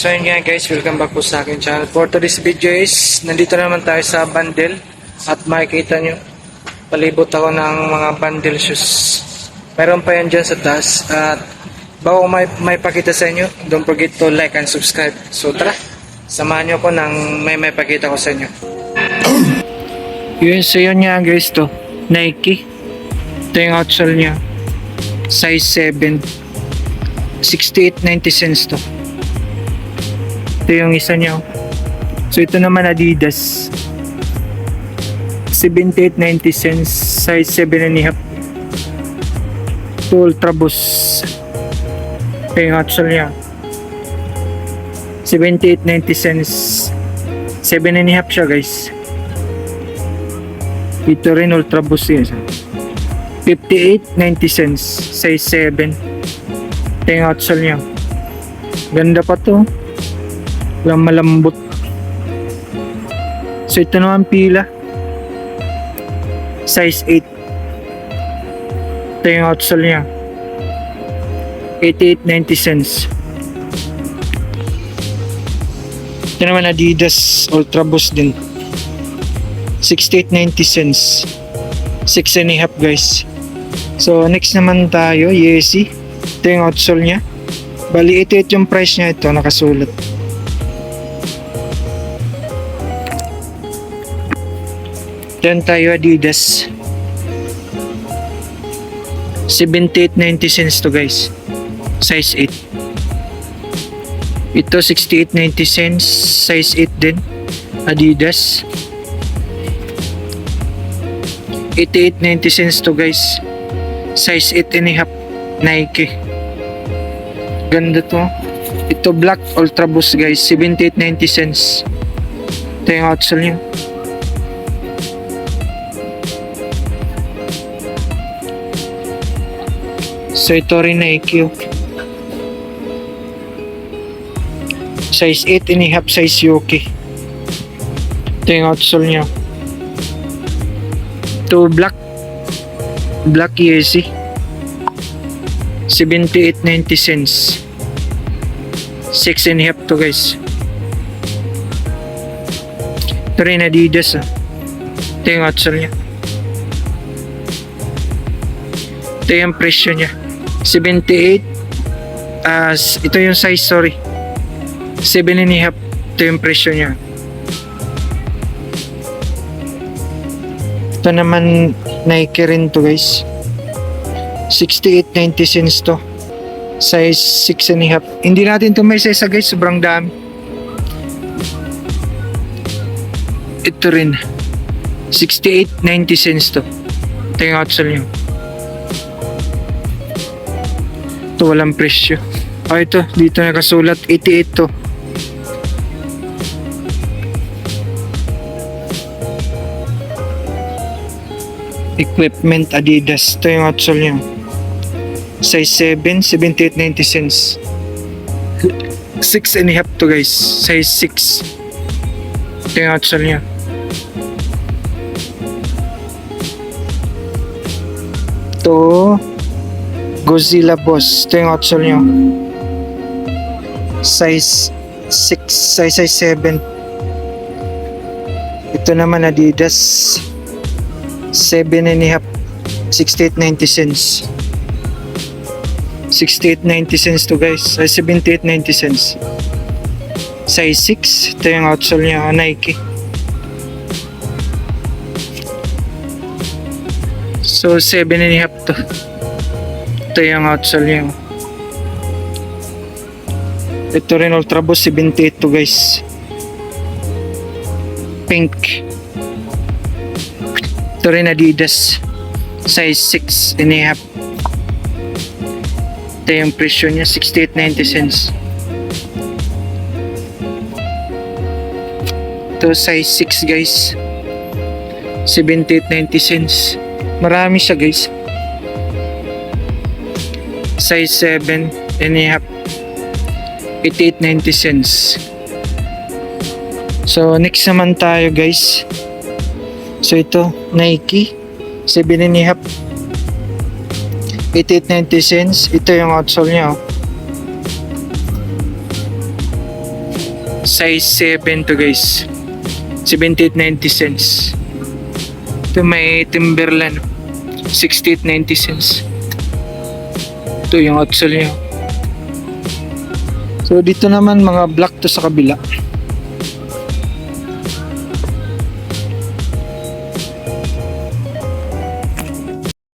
So yun nga guys, welcome back po sa akin channel. For today's video is, nandito naman tayo sa bundle. At makikita nyo, palibot ako ng mga bundle shoes. Meron pa yan dyan sa taas. At bago may pakita sa inyo, don't forget to like and subscribe. So tara, samahan nyo ko ng may pakita ko sa inyo. Yun, so yun nga guys to, Nike. Ito yung outsole nya. Size 7. 68.90 cents to. Ito yung isa niya. So ito naman Adidas. 78.90 cents. Size 7.5. Ito Ultra Boost. Ito yung outsole niya. 78.90 cents. 7.5 siya guys. Ito rin Ultra Boost yun. 58.90 cents. Size 7. Ito yung outsole niya. Ganda pa to. Walang malambot. So ito naman pila. Size 8. Ito yung outsole niya. 88.90 cents. Ito naman Adidas Ultra Boost din. 68.90 cents. 6.5 guys. So next naman tayo, Yeezy. Ito yung outsole niya. Bali 88 yung price niya, ito nakasulat. Then tayo Adidas. 78.90 cents to guys. Size 8. Ito 68.90 cents. Size 8 din. Adidas. 88.90 cents to guys. Size 8.5. Nike. Ganda to. Ito black Ultra Boost guys. 78.90 cents. Ito yung outsole niya. So ito rin Nike. Size 8.5 size Yoki. Ito yung outsole niya. Ito black Yeezy. 78.90 cents. 6.5 to guys. Ito rin Adidas. Ito yung outsole niya. Ito yung presyo niya. 78. Ito yung size, sorry. 7.5. Ito yung presyo niya. Ito naman Nike rin to guys. 68.90 cents to. Size 6.5. Hindi natin ito may size guys. Sobrang dami. Ito rin. 68.90 cents to. Ito yung outsole niya. Ito walang presyo. Ito. Dito nakasulat 88 to. Equipment Adidas. Ito yung outsole niya. Size 7. 78.90 cents. 6.5 to guys. Size 6. Ito yung outsole niya. Ito Godzilla Boss. Ito yung outsole niya. Size 6. Size 7. Ito naman Adidas. 7.5. 68.90 cents. 68.90 cents to guys. 78.90 cents. Size 6. Ito yung outsole niya. Nike. So 7.5 to. Ito yung outsole niya. Ito rin Ultra Boost 78 to guys. Pink. Ito rin Adidas. Size 6.5. Ito yung presyo niya. 68.90 cents. Ito size 6 guys. 78.90 cents. Marami siya guys. Size 7.5. 88.90 cents. So next naman tayo guys. So ito Nike 7.5. 88.90 cents. Ito yung outsole niya. Size 7 to guys. 78.90 cents. Ito may Timberland. 68.90 cents. Ito yung axle niya. So dito naman mga black to sa kabila.